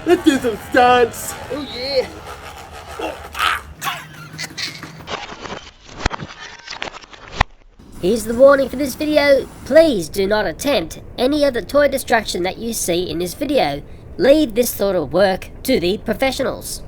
Let's do some stunts. Oh yeah. Here's the warning for this video. Please do not attempt any of the toy destruction that you see in this video. Leave this sort of work to the professionals.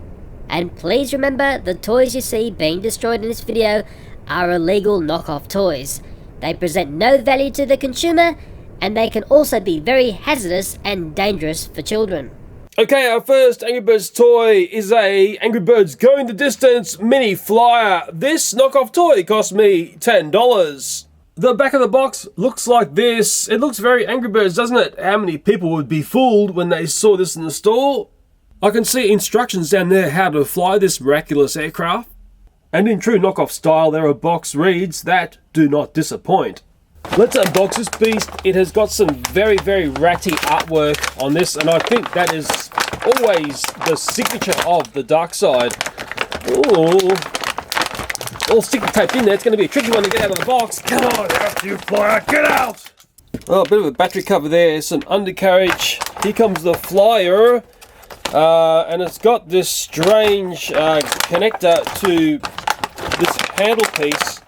And please remember, the toys you see being destroyed in this video are illegal knockoff toys. They present no value to the consumer, and they can also be very hazardous and dangerous for children. Okay, our first Angry Birds toy is a Angry Birds Going the Distance mini flyer. This knockoff toy cost me $10. The back of the box looks like this. It looks very Angry Birds, doesn't it? How many people would be fooled when they saw this in the store? I can see instructions down there how to fly this miraculous aircraft. And in true knockoff style, there are box reads that do not disappoint. Let's unbox this beast. It has got some very, very ratty artwork on this, and I think that is always the signature of the dark side. Ooh. All sticky taped in there. It's going to be a tricky one to get out of the box. Come on out, you flyer, get out! Oh, a bit of a battery cover there, some undercarriage. Here comes the flyer. And it's got this strange connector to this handle piece,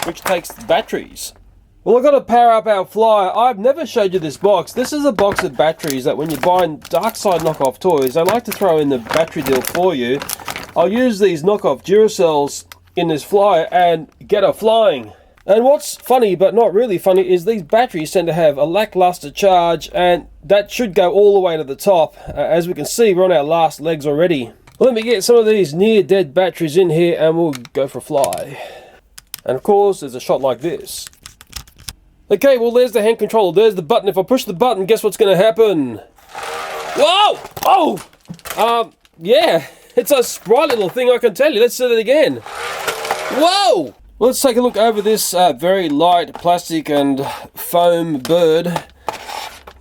which takes the batteries. Well, I've got to power up our flyer. I've never showed you this box. This is a box of batteries that when you buy dark side knockoff toys, they like to throw in the battery deal for you. I'll use these knockoff Duracells in this flyer and get her flying. And what's funny, but not really funny, is these batteries tend to have a lackluster charge, and that should go all the way to the top. As we can see, we're on our last legs already. Let me get some of these near-dead batteries in here and we'll go for a fly. And of course, there's a shot like this. Okay, well, there's the hand controller. There's the button. If I push the button, guess what's going to happen? Whoa! Oh! Yeah, it's a spry little thing, I can tell you. Let's see it again. Whoa! Well, let's take a look over this very light plastic and foam bird.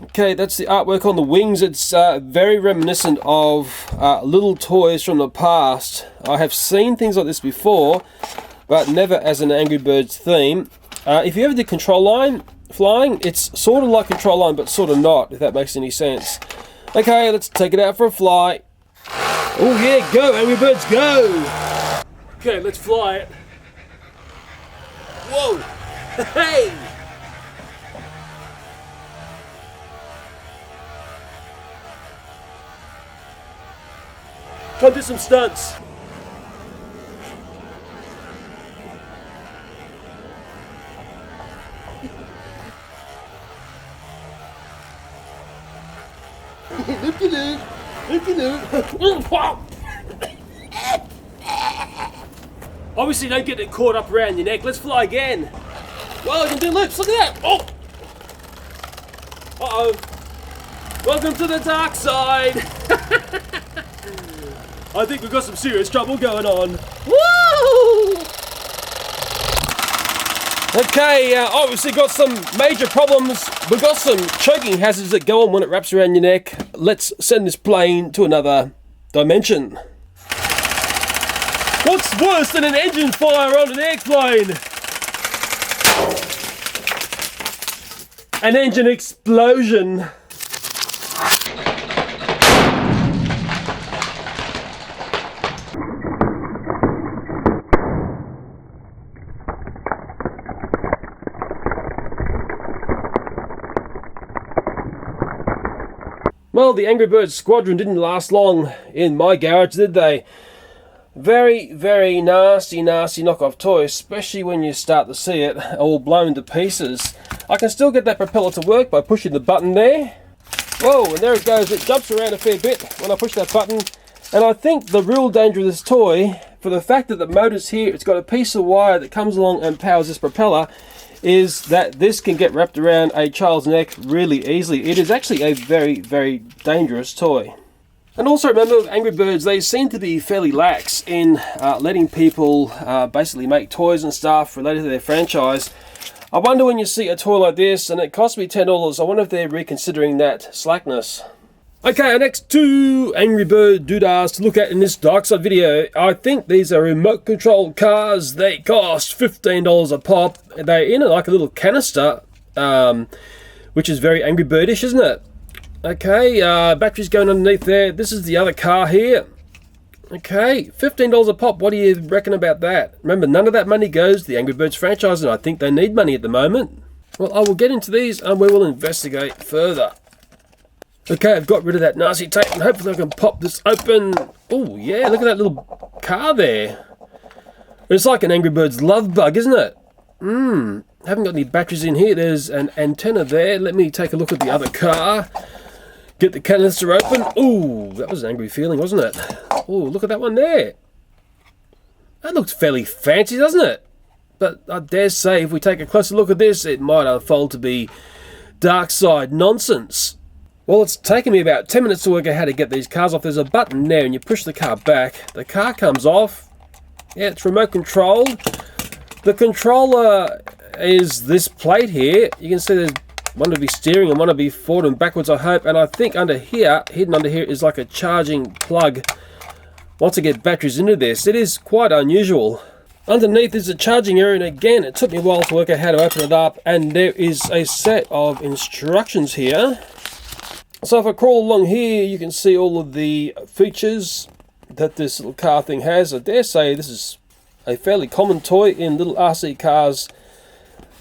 Okay, that's the artwork on the wings. It's very reminiscent of little toys from the past. I have seen things like this before, but never as an Angry Birds theme. If you ever did Control Line flying, it's sort of like Control Line, but sort of not, if that makes any sense. Okay, let's take it out for a fly. Oh yeah, go, Angry Birds, go! Okay, let's fly it. Whoa! Hey! Try and do some stunts. Obviously, don't get it caught up around your neck. Let's fly again. Well, I can do loops. Look at that. Oh! Uh-oh. Welcome to the dark side. I think we've got some serious trouble going on. Woo! Okay, obviously got some major problems. We've got some choking hazards that go on when it wraps around your neck. Let's send this plane to another dimension. What's worse than an engine fire on an airplane? An engine explosion. Well, the Angry Birds squadron didn't last long in my garage, did they? Very, very nasty, nasty knockoff toy, especially when you start to see it all blown to pieces. I can still get that propeller to work by pushing the button there. Whoa, and there it goes. It jumps around a fair bit when I push that button. And I think the real danger of this toy, for the fact that the motor's here, it's got a piece of wire that comes along and powers this propeller, is that this can get wrapped around a child's neck really easily. It is actually a very, very dangerous toy. And also remember, with Angry Birds, they seem to be fairly lax in letting people basically make toys and stuff related to their franchise. I wonder when you see a toy like this, and it cost me $10, I wonder if they're reconsidering that slackness. Okay, our next two Angry Bird doodahs to look at in this Dark Side video. I think these are remote controlled cars. They cost $15 a pop. They're in like a little canister, which is very Angry Birdish, isn't it? Okay, batteries going underneath there. This is the other car here. Okay, $15 a pop. What do you reckon about that? Remember, none of that money goes to the Angry Birds franchise, and I think they need money at the moment. Well, I will get into these and we will investigate further. Okay, I've got rid of that nasty tape and hopefully I can pop this open. Oh, yeah, look at that little car there. It's like an Angry Birds love bug, isn't it? Haven't got any batteries in here. There's an antenna there. Let me take a look at the other car. Get the canister open. Ooh, that was an angry feeling, wasn't it? Ooh, look at that one there. That looks fairly fancy, doesn't it? But I dare say if we take a closer look at this, it might unfold to be dark side nonsense. Well, it's taken me about 10 minutes to work out how to get these cars off. There's a button there and you push the car back. The car comes off. Yeah, it's remote controlled. The controller is this plate here. You can see there's one to be steering and one to be forward and backwards, I hope. And I think under here, hidden under here, is like a charging plug. Once I get batteries into this, it is quite unusual. Underneath is a charging area, and again, it took me a while to work out how to open it up. And there is a set of instructions here. So if I crawl along here, you can see all of the features that this little car thing has. I dare say this is a fairly common toy in little RC cars.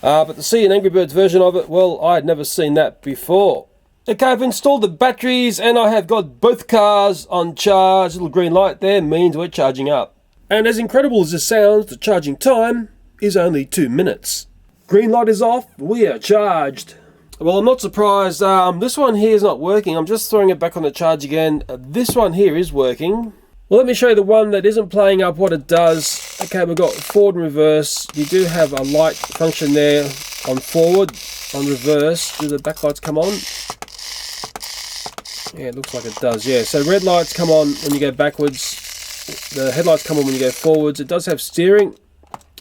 But to see an Angry Birds version of it, well, I had never seen that before. Okay, I've installed the batteries and I have got both cars on charge. Little green light there means we're charging up. And as incredible as this sounds, the charging time is only 2 minutes. Green light is off, we are charged. Well, I'm not surprised. This one here is not working. I'm just throwing it back on the charge again. This one here is working. Well, let me show you the one that isn't playing up what it does. Okay, we've got forward and reverse. You do have a light function there on forward, on reverse. Do the backlights come on? Yeah, it looks like it does, yeah. So red lights come on when you go backwards. The headlights come on when you go forwards. It does have steering.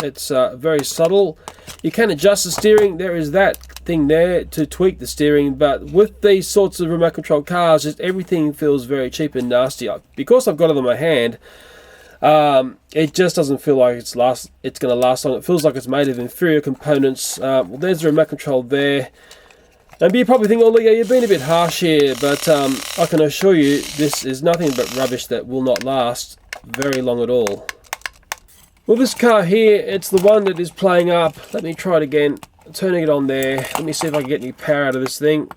It's very subtle. You can adjust the steering. There is that thing there to tweak the steering, but with these sorts of remote control cars, just everything feels very cheap and nasty. Because I've got it on my hand, it just doesn't feel like it's going to last long. It feels like it's made of inferior components. Well, there's the remote control there. And you probably think, oh, Leo, you've been a bit harsh here, but I can assure you this is nothing but rubbish that will not last very long at all. Well, this car here, it's the one that is playing up. Let me try it again. Turning it on there. Let me see if I can get any power out of this thing.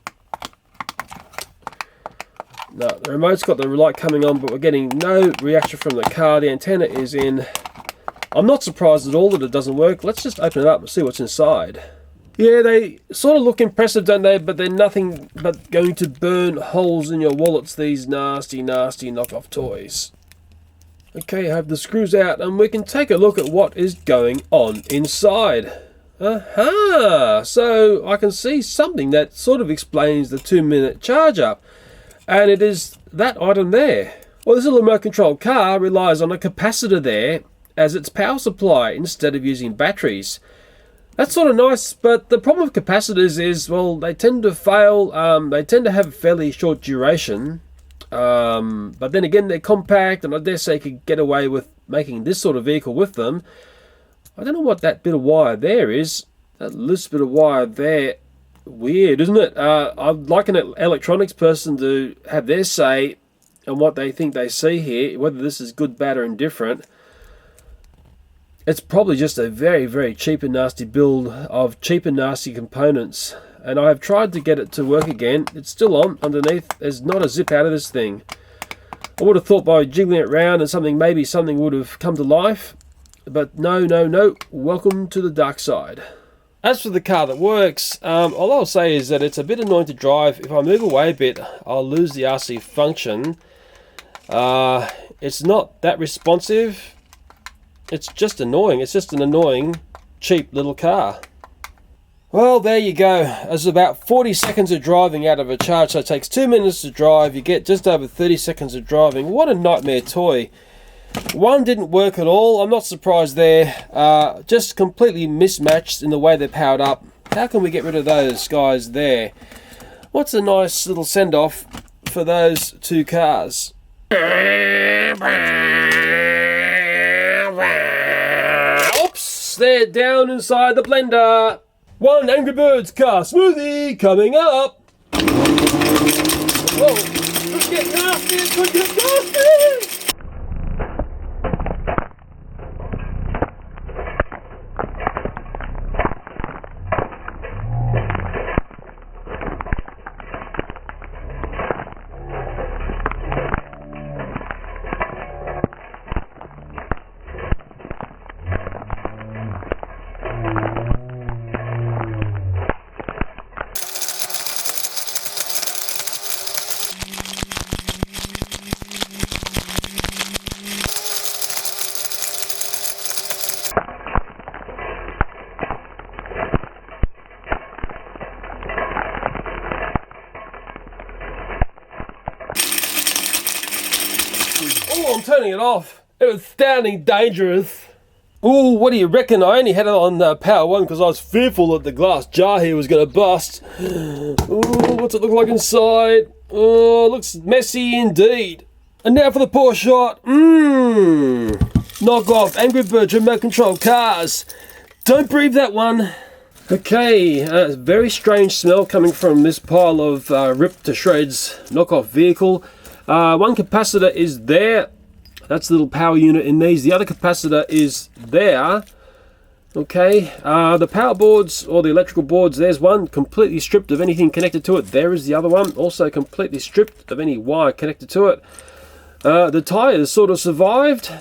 No, the remote's got the light coming on, but we're getting no reaction from the car. The antenna is in. I'm not surprised at all that it doesn't work. Let's just open it up and see what's inside. Yeah, they sort of look impressive, don't they? But they're nothing but going to burn holes in your wallets, these nasty, nasty knockoff toys. Okay, I have the screws out and we can take a look at what is going on inside. Aha! So I can see something that sort of explains the 2-minute charge up. And it is that item there. Well, this little remote control car relies on a capacitor there as its power supply instead of using batteries. That's sort of nice, but the problem with capacitors is, well, they tend to fail. They tend to have a fairly short duration. But then again, they're compact, and I dare say you could get away with making this sort of vehicle with them. I don't know what that bit of wire there is. That loose bit of wire there. Weird, isn't it? I'd like an electronics person to have their say on what they think they see here, whether this is good, bad, or indifferent. It's probably just a very, very cheap and nasty build of cheap and nasty components. And I have tried to get it to work again. It's still on underneath. There's not a zip out of this thing. I would have thought by jiggling it around and maybe something would have come to life. But no, no, no. Welcome to the dark side. As for the car that works, all I'll say is that it's a bit annoying to drive. If I move away a bit, I'll lose the RC function. It's not that responsive. It's just annoying. It's just an annoying, cheap little car. Well, there you go. There's about 40 seconds of driving out of a charge, so it takes 2 minutes to drive. You get just over 30 seconds of driving. What a nightmare toy. One didn't work at all. I'm not surprised there. Just completely mismatched in the way they're powered up. How can we get rid of those guys there? What's a nice little send-off for those two cars? Oops, they're down inside the blender. One Angry Birds car smoothie coming up. Whoa, let's get nasty, let's get nasty! Oh, I'm turning it off. It was sounding dangerous. Ooh, what do you reckon? I only had it on power 1 because I was fearful that the glass jar here was going to bust. Ooh, what's it look like inside? Oh, it looks messy indeed. And now for the poor shot. Knockoff Angry Birds remote control cars. Don't breathe that one. Okay, very strange smell coming from this pile of ripped to shreds knockoff vehicle. One capacitor is there. That's the little power unit in these. The other capacitor is there. Okay, the power boards or the electrical boards, there's one completely stripped of anything connected to it. There is the other one, also completely stripped of any wire connected to it. The tires sort of survived.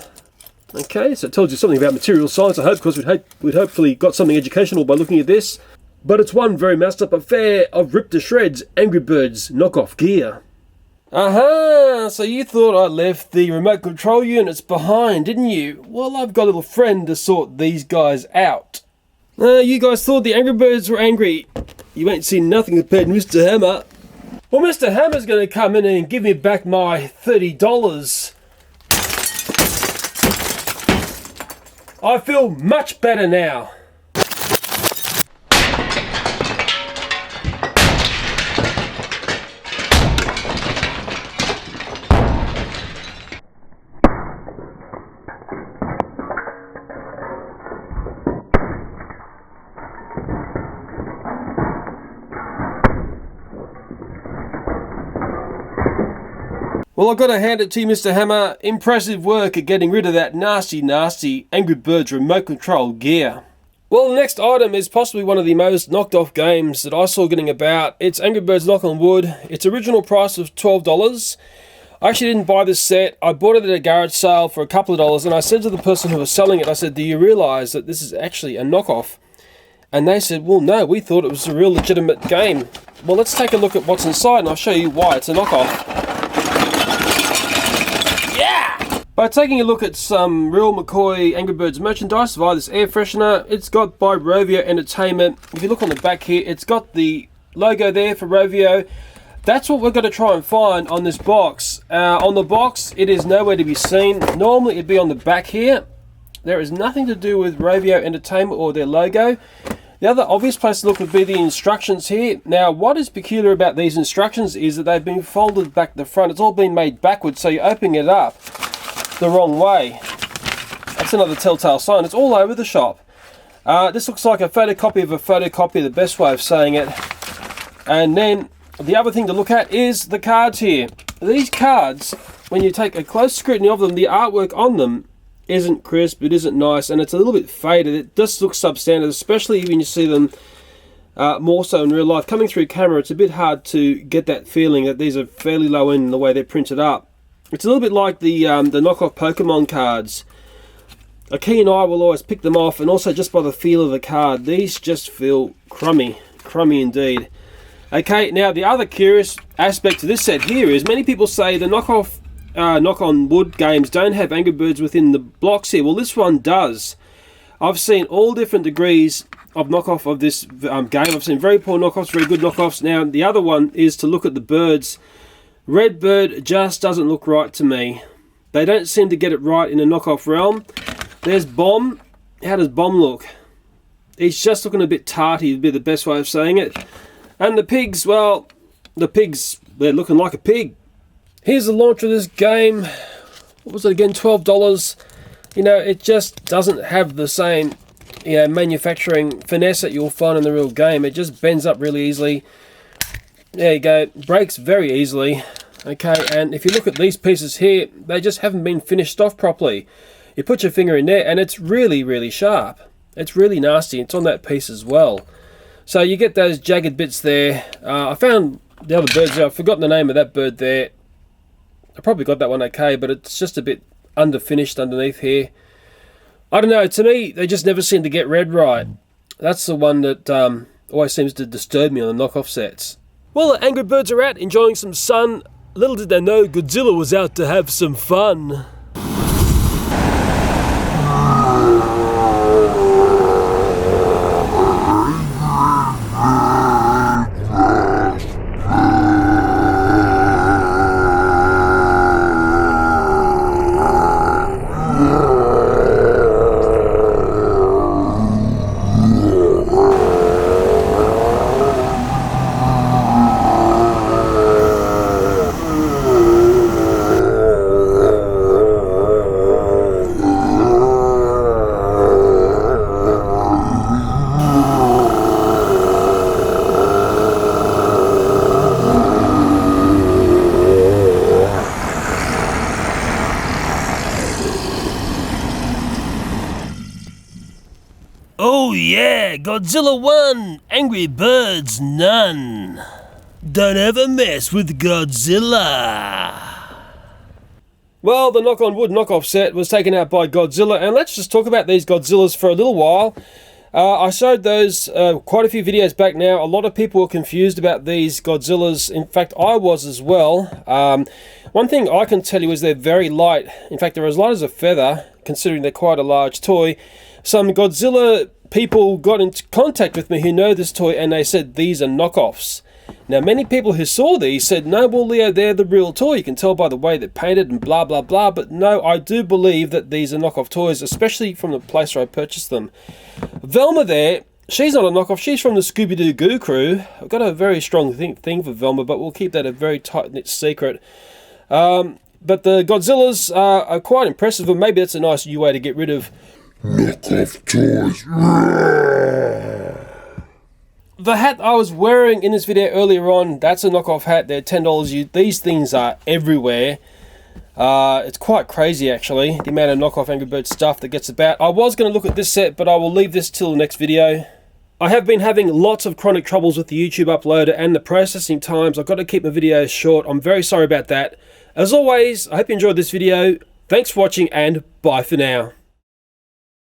Okay, so it tells you something about material science, I hope, because we'd hopefully got something educational by looking at this. But it's one very messed up affair of ripped to shreds Angry Birds knockoff gear. So you thought I left the remote control units behind, didn't you? Well, I've got a little friend to sort these guys out. You guys thought the Angry Birds were angry. You ain't seen nothing compared to Mr. Hammer. Well, Mr. Hammer's going to come in and give me back my $30. I feel much better now. Well, I've got to hand it to you, Mr. Hammer. Impressive work at getting rid of that nasty Angry Birds remote control gear. Well, the next item is possibly one of the most knocked off games that I saw getting about. It's Angry Birds Knock on Wood. Its original price was $12. I actually didn't buy this set. I bought it at a garage sale for a couple of dollars, and I said to the person who was selling it, I said, do you realise that this is actually a knockoff? And they said, well, no, we thought it was a real legitimate game. Well, let's take a look at what's inside, and I'll show you why it's a knockoff. By taking a look at some real McCoy Angry Birds merchandise via this air freshener, it's got by Rovio Entertainment. If you look on the back here, it's got the logo there for Rovio. That's what we're going to try and find on this box. On the box, it is nowhere to be seen. Normally, it'd be on the back here. There is nothing to do with Rovio Entertainment or their logo. The other obvious place to look would be the instructions here. Now, what is peculiar about these instructions is that they've been folded back to the front. It's all been made backwards, so you're opening it up the wrong way. That's another telltale sign. It's all over the shop. This looks like a photocopy of a photocopy, the best way of saying it. And then the other thing to look at is the cards here. These cards, when you take a close scrutiny of them, the artwork on them isn't crisp, it isn't nice, and it's a little bit faded. It just looks substandard, especially when you see them more so in real life. Coming through camera, it's a bit hard to get that feeling that these are fairly low end in the way they're printed up. It's a little bit like the knockoff Pokemon cards. A keen eye will always pick them off, and also just by the feel of the card, these just feel crummy indeed. Okay, now the other curious aspect to this set here is many people say the knockoff Knock on Wood games don't have Angry Birds within the blocks here. Well, this one does. I've seen all different degrees of knockoff of this game. I've seen very poor knockoffs, very good knockoffs. Now, the other one is to look at the birds. Red Bird just doesn't look right to me. They don't seem to get it right in a knockoff realm. There's Bomb. How does Bomb look? He's just looking a bit tarty, would be the best way of saying it. And the pigs, well, the pigs, they're looking like a pig. Here's the launch of this game. What was it again? $12. You know, it just doesn't have the same, manufacturing finesse that you'll find in the real game. It just bends up really easily. There you go, breaks very easily. Okay, and if you look at these pieces here, they just haven't been finished off properly. You put your finger in there and it's really, really sharp. It's really nasty. It's on that piece as well. So you get those jagged bits there. I found the other birds there. I've forgotten the name of that bird there. I probably got that one okay, but it's just a bit underfinished underneath here. I don't know, to me, they just never seem to get red right. That's the one that always seems to disturb me on the knockoff sets. Well, the Angry Birds are out enjoying some sun. Little did they know Godzilla was out to have some fun. Oh yeah, Godzilla 1, Angry Birds none. Don't ever mess with Godzilla. Well, the Knock on Wood knockoff set was taken out by Godzilla, and let's just talk about these Godzillas for a little while. I showed those quite a few videos back now. A lot of people were confused about these Godzillas. In fact, I was as well. One thing I can tell you is they're very light. In fact, they're as light as a feather, considering they're quite a large toy. Some Godzilla people got into contact with me who know this toy, and they said these are knockoffs. Now, many people who saw these said, no, well, Leo, they're the real toy. You can tell by the way they're painted and blah, blah, blah. But no, I do believe that these are knockoff toys, especially from the place where I purchased them. Velma there, she's not a knockoff. She's from the Scooby-Doo Goo crew. I've got a very strong thing for Velma, but we'll keep that a very tight-knit secret. But the Godzillas are quite impressive, and maybe that's a nice new way to get rid of knockoff toys. The hat I was wearing in this video earlier on, that's a knockoff hat. They're $10. These things are everywhere. It's quite crazy, actually, the amount of knockoff Angry Birds stuff that gets about. I was going to look at this set, but I will leave this till the next video. I have been having lots of chronic troubles with the YouTube uploader and the processing times. I've got to keep my videos short. I'm very sorry about that. As always, I hope you enjoyed this video. Thanks for watching, and bye for now.